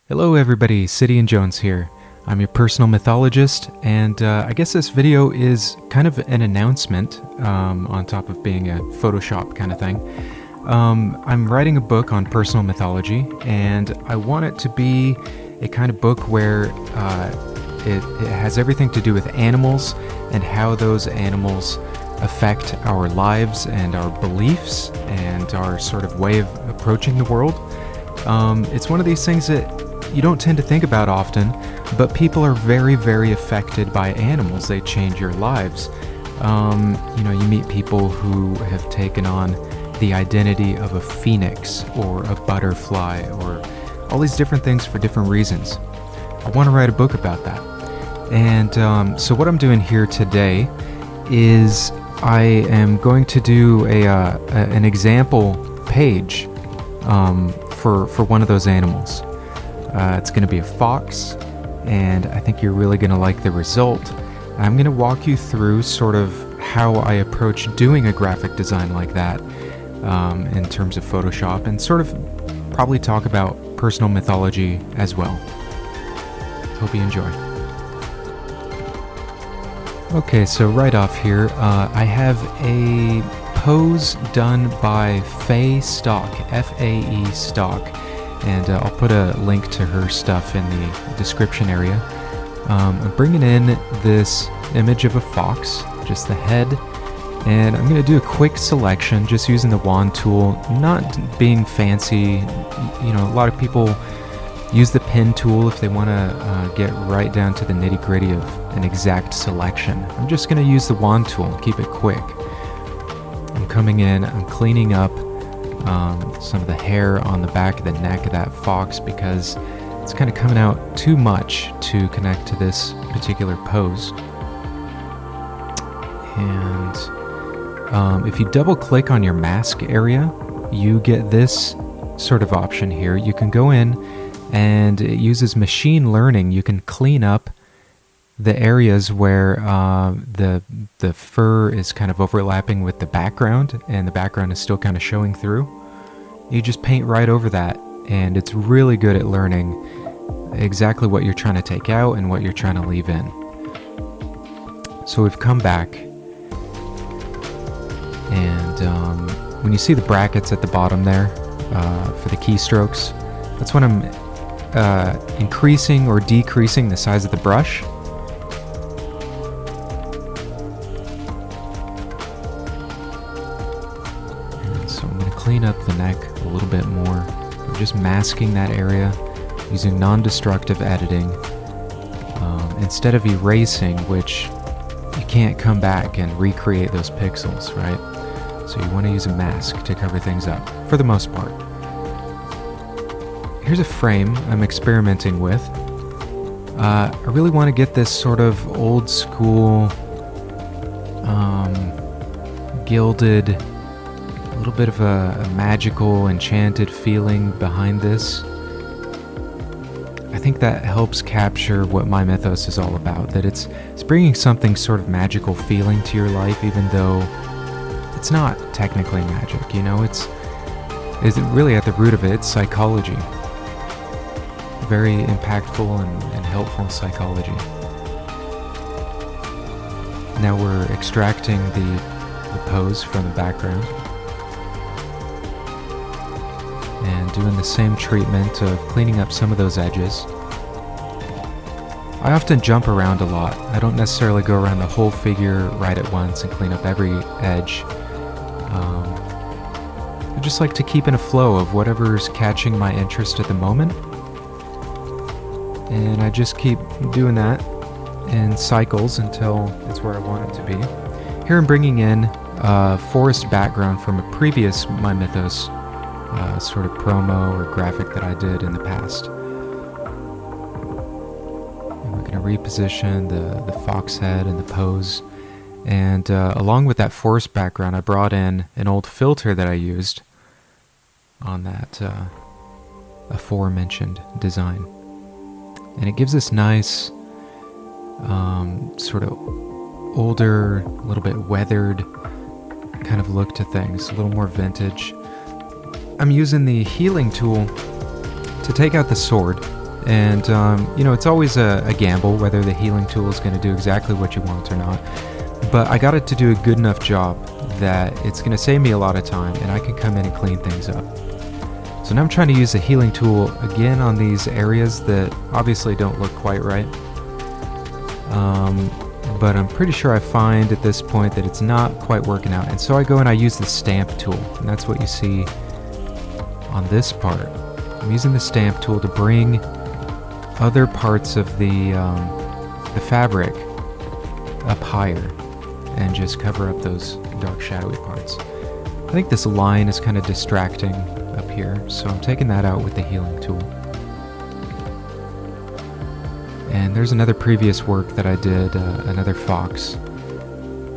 Hello everybody, City and Jones here. I'm your personal mythologist, and I guess this video is kind of an announcement on top of being a Photoshop kind of thing. I'm writing a book on personal mythology, and I want it to be a kind of book where it has everything to do with animals and how those animals affect our lives and our beliefs and our sort of way of approaching the world. It's one of these things that you don't tend to think about often, but people are very, very affected by animals. They change your lives. You meet people who have taken on the identity of a phoenix or a butterfly or all these different things for different reasons. I want to write a book about that. And so what I'm doing here today is I am going to do an example page for one of those animals. It's going to be a fox, and I think you're really going to like the result. I'm going to walk you through sort of how I approach doing a graphic design like that in terms of Photoshop, and sort of probably talk about personal mythology as well. Hope you enjoy. Okay, so right off here, I have a pose done by Faye Stock, F-A-E Stock. And I'll put a link to her stuff in the description area. I'm bringing in this image of a fox, just the head, and I'm going to do a quick selection just using the wand tool, not being fancy. You know, a lot of people use the pen tool if they want to get right down to the nitty-gritty of an exact selection. I'm just going to use the wand tool and keep it quick. I'm coming in, I'm cleaning up some of the hair on the back of the neck of that fox because it's kind of coming out too much to connect to this particular pose. And if you double click on your mask area, you get this sort of option here. You can go in, and it uses machine learning. You can clean up the areas where the fur is kind of overlapping with the background, and the background is still kind of showing through. You just paint right over that, and it's really good at learning exactly what you're trying to take out and what you're trying to leave in. So we've come back, and when you see the brackets at the bottom there for the keystrokes, that's when I'm increasing or decreasing the size of the brush. So I'm going to clean up the neck a little bit more. I'm just masking that area using non-destructive editing instead of erasing, which you can't come back and recreate those pixels, right? So you want to use a mask to cover things up for the most part. Here's a frame I'm experimenting with. I really want to get this sort of old school gilded, a little bit of a magical, enchanted feeling behind this. I think that helps capture what my mythos is all about, that it's bringing something sort of magical feeling to your life, even though it's not technically magic, you know, it's really at the root of it, it's psychology. Very impactful and helpful psychology. Now we're extracting the pose from the background and doing the same treatment of cleaning up some of those edges. I often jump around a lot. I don't necessarily go around the whole figure right at once and clean up every edge. I just like to keep in a flow of whatever's catching my interest at the moment. And I just keep doing that in cycles until it's where I want it to be. Here I'm bringing in a forest background from a previous My Mythos sort of promo or graphic that I did in the past. And we're going to reposition the fox head and the pose. And along with that forest background, I brought in an old filter that I used on that aforementioned design. And it gives this nice sort of older, a little bit weathered kind of look to things, a little more vintage. I'm using the healing tool to take out the sword And, it's always a gamble whether the healing tool is going to do exactly what you want or not. But I got it to do a good enough job that it's going to save me a lot of time, and I can come in and clean things up. So now I'm trying to use the healing tool again on these areas that obviously don't look quite right. But I'm pretty sure I find at this point that it's not quite working out. And so I go and I use the stamp tool, and that's what you see on this part. I'm using the stamp tool to bring other parts of the fabric up higher and just cover up those dark shadowy parts. I think this line is kind of distracting up here, so I'm taking that out with the healing tool. And there's another previous work that I did, another fox.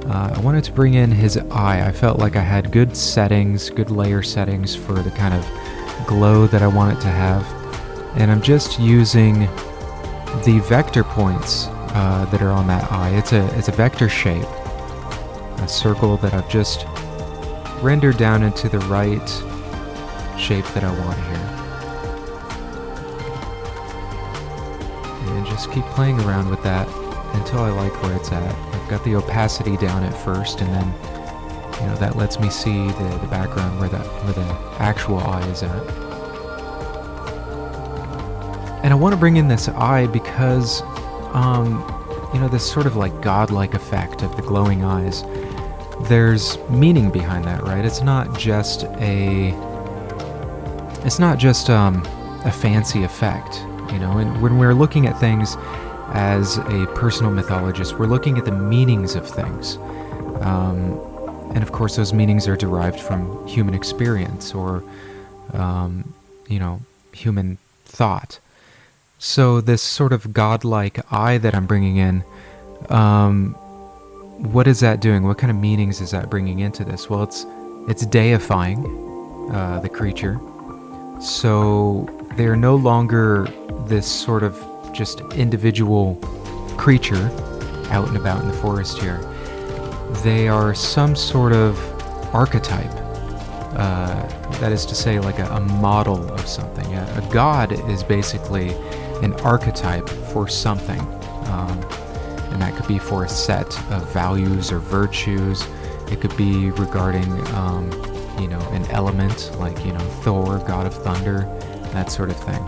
I wanted to bring in his eye. I felt like I had good settings, good layer settings for the kind of glow that I want it to have. And I'm just using the vector points that are on that eye. It's a vector shape, a circle that I've just rendered down into the right shape that I want here. And just keep playing around with that until I like where it's at. I've got the opacity down at first, and then that lets me see the background where the actual eye is at. And I want to bring in this eye because this sort of like godlike effect of the glowing eyes. There's meaning behind that, right? It's not just a fancy effect, and when we're looking at things as a personal mythologist, we're looking at the meanings of things. And of course, those meanings are derived from human experience or, human thought. So this sort of godlike eye that I'm bringing in, what is that doing? What kind of meanings is that bringing into this? Well, it's deifying the creature. So they're no longer this sort of just individual creature out and about in the forest here. They are some sort of archetype. That is to say, like a model of something. A god is basically an archetype for something. And that could be for a set of values or virtues. It could be regarding, an element like, Thor, god of thunder, that sort of thing.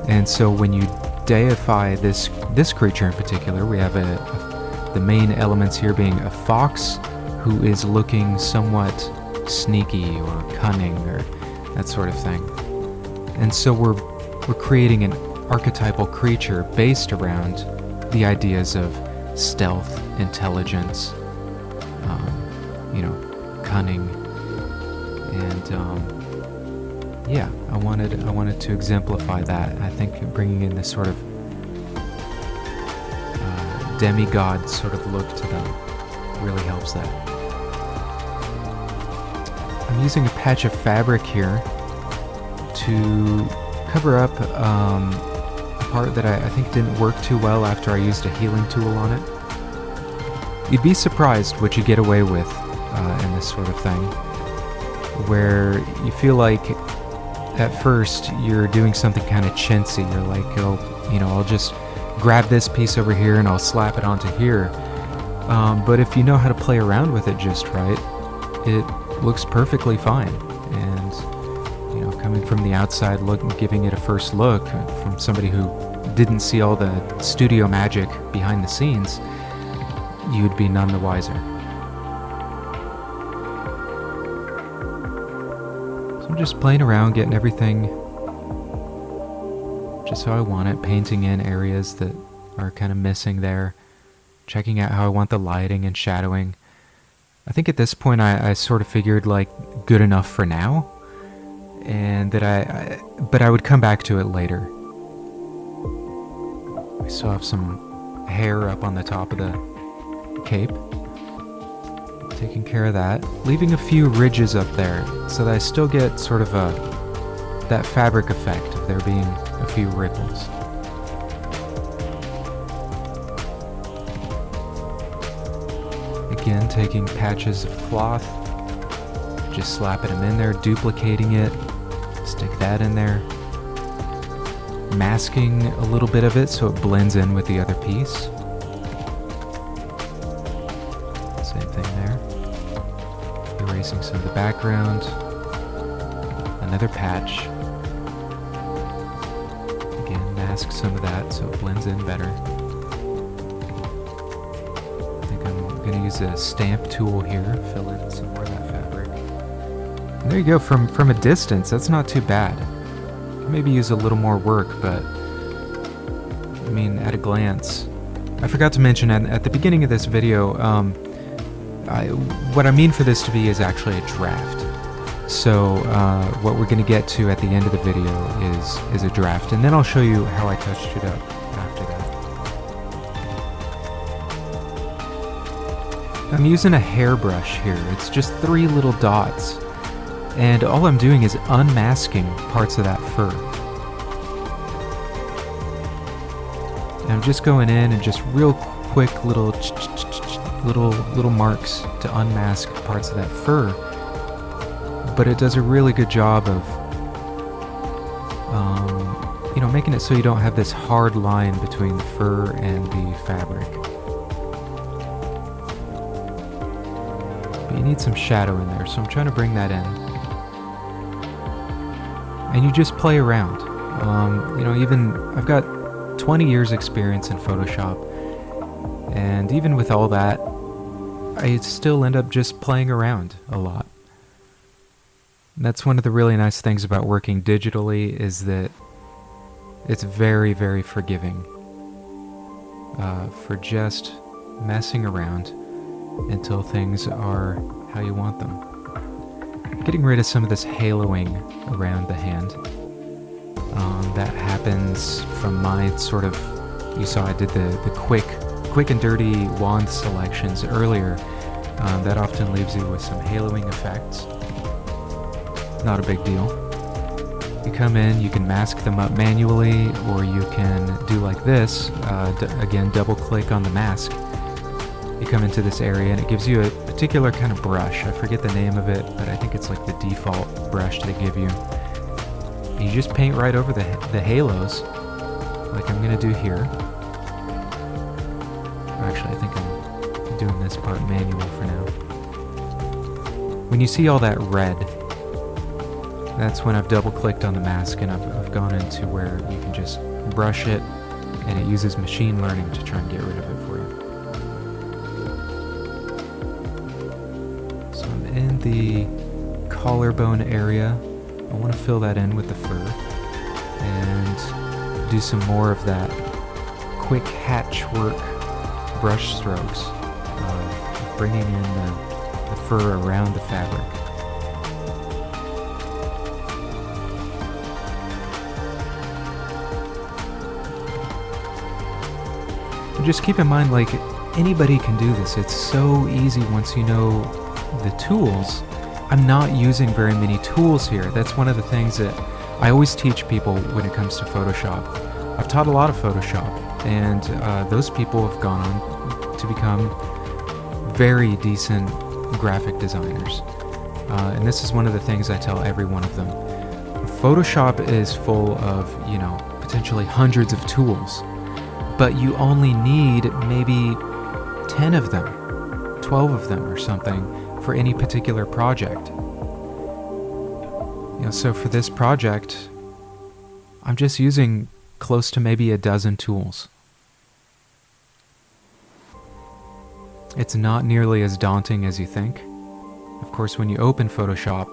And so when you deify this creature in particular, we have the main elements here being a fox who is looking somewhat sneaky or cunning or that sort of thing. And so we're creating an archetypal creature based around the ideas of stealth, intelligence, cunning, and I wanted to exemplify that. I think bringing in this sort of demi-god sort of look to them really helps that. I'm using a patch of fabric here to cover up a part that I think didn't work too well after I used a healing tool on it. You'd be surprised what you get away with in this sort of thing, where you feel like at first you're doing something kind of chintzy. You're like, I'll just grab this piece over here and I'll slap it onto here. But if you know how to play around with it just right, it looks perfectly fine. And coming from the outside, giving it a first look from somebody who didn't see all the studio magic behind the scenes, you'd be none the wiser. So I'm just playing around, getting everything just how I want it, painting in areas that are kind of missing there, checking out how I want the lighting and shadowing. I think at this point I sort of figured like good enough for now, and that but I would come back to it later. We still have some hair up on the top of the cape. Taking care of that. Leaving a few ridges up there so that I still get sort of that fabric effect of there being a few ripples. Again, taking patches of cloth, just slapping them in there, duplicating it, stick that in there. masking a little bit of it so it blends in with the other piece. Same thing there. Erasing some of the background. Another patch. Again, mask some of that so it blends in better. I think I'm going to use a stamp tool here, fill in some more of that fabric. And there you go, from a distance, that's not too bad. Maybe use a little more work, but I mean, at a glance. I forgot to mention at the beginning of this video, what I mean for this to be is actually a draft. So what we're going to get to at the end of the video is a draft, and then I'll show you how I touched it up after that. I'm using a hairbrush here. It's just 3 little dots. And all I'm doing is unmasking parts of that fur. And I'm just going in and just real quick little marks to unmask parts of that fur. But it does a really good job of, making it so you don't have this hard line between the fur and the fabric. But you need some shadow in there, so I'm trying to bring that in. And you just play around. Even I've got 20 years experience in Photoshop, and even with all that, I still end up just playing around a lot. And that's one of the really nice things about working digitally, is that it's very, very forgiving for just messing around until things are how you want them. Getting rid of some of this haloing around the hand. That happens from my sort of, you saw I did the quick and dirty wand selections earlier. That often leaves you with some haloing effects. Not a big deal. You come in, you can mask them up manually, or you can do like this. Again, double click on the mask. You come into this area and it gives you a particular kind of brush. I forget the name of it, but I think it's like the default brush they give you. And you just paint right over the halos, like I'm going to do here. Actually, I think I'm doing this part manual for now. When you see all that red, that's when I've double clicked on the mask and I've gone into where you can just brush it, and it uses machine learning to try and get rid of it for you. So I'm in the collarbone area. I want to fill that in with the fur and do some more of that quick hatchwork brush strokes of bringing in the fur around the fabric. And just keep in mind, like, anybody can do this. It's so easy once you know the tools. I'm not using very many tools here. That's one of the things that I always teach people when it comes to Photoshop. I've taught a lot of Photoshop, and those people have gone on to become very decent graphic designers. And this is one of the things I tell every one of them. Photoshop is full of, potentially hundreds of tools, but you only need maybe 10 of them, 12 of them or something for any particular project. So for this project, I'm just using close to maybe a dozen tools. It's not nearly as daunting as you think. Of course, when you open Photoshop,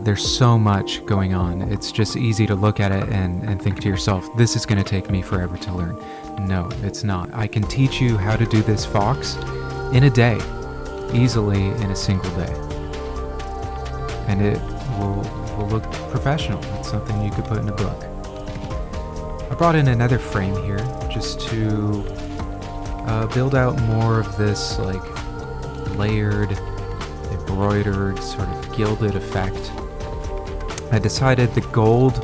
there's so much going on. It's just easy to look at it and think to yourself, this is going to take me forever to learn. No, it's not. I can teach you how to do this fox in a day, easily in a single day. And it will look professional. It's something you could put in a book. I brought in another frame here just to build out more of this like layered, embroidered, sort of gilded effect. I decided the gold,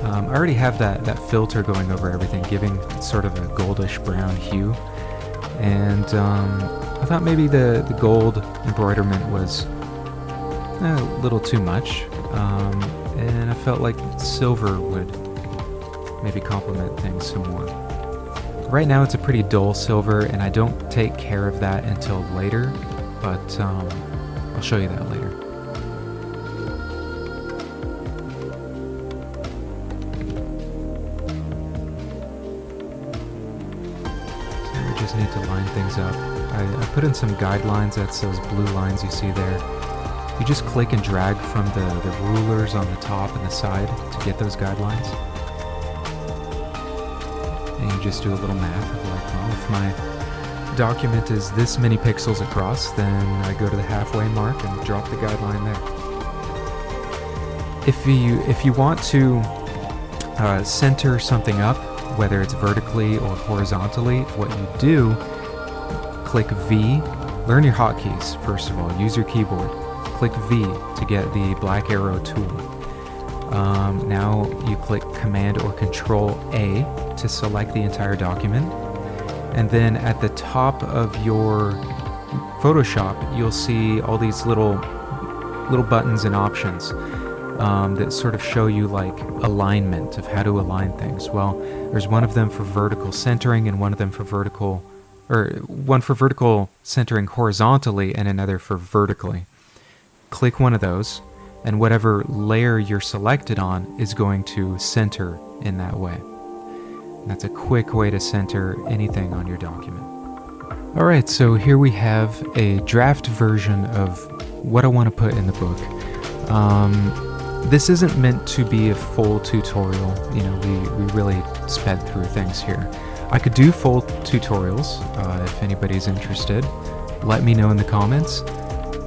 I already have that filter going over everything, giving sort of a goldish brown hue. And I thought maybe the gold embroiderment was a little too much. And I felt like silver would maybe complement things some more. Right now it's a pretty dull silver, and I don't take care of that until later, but I'll show you that later. So we just need to line things up. I put in some guidelines, that's those blue lines you see there. You just click and drag from the rulers on the top and the side to get those guidelines. And you just do a little math of like, well, if my document is this many pixels across, then I go to the halfway mark and drop the guideline there. If you want to center something up, whether it's vertically or horizontally, what you do, click V, learn your hotkeys first of all, use your keyboard. Click V to get the black arrow tool. Now you click Command or Control A to select the entire document, and then at the top of your Photoshop you'll see all these little buttons and options that sort of show you like alignment of how to align things. Well, there's one of them for vertical centering and one of them for vertical, or one for vertical centering horizontally and another for vertically. Click one of those, and whatever layer you're selected on is going to center in that way. And that's a quick way to center anything on your document. Alright, so here we have a draft version of what I want to put in the book. This isn't meant to be a full tutorial, you know, we really sped through things here. I could do full tutorials if anybody's interested. Let me know in the comments.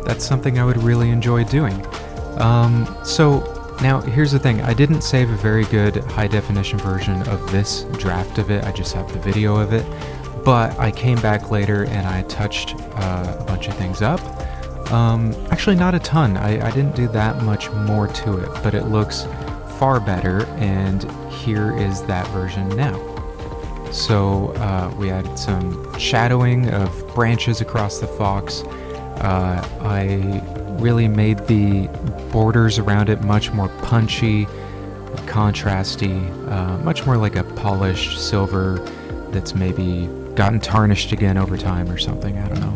That's something I would really enjoy doing. So now here's the thing, I didn't save a very good high definition version of this draft of it, I just have the video of it, but I came back later and I touched a bunch of things up. Actually not a ton, I didn't do that much more to it, but it looks far better, and here is that version now. So we added some shadowing of branches across the fox. I really made the borders around it much more punchy, contrasty, much more like a polished silver that's maybe gotten tarnished again over time or something, I don't know.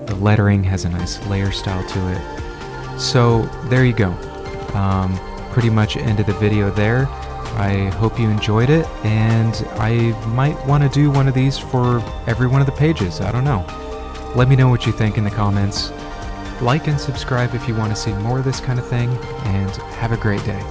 The lettering has a nice layer style to it. So there you go. Pretty much ended the video there. I hope you enjoyed it, and I might want to do one of these for every one of the pages, I don't know. Let me know what you think in the comments. Like and subscribe if you want to see more of this kind of thing, and have a great day.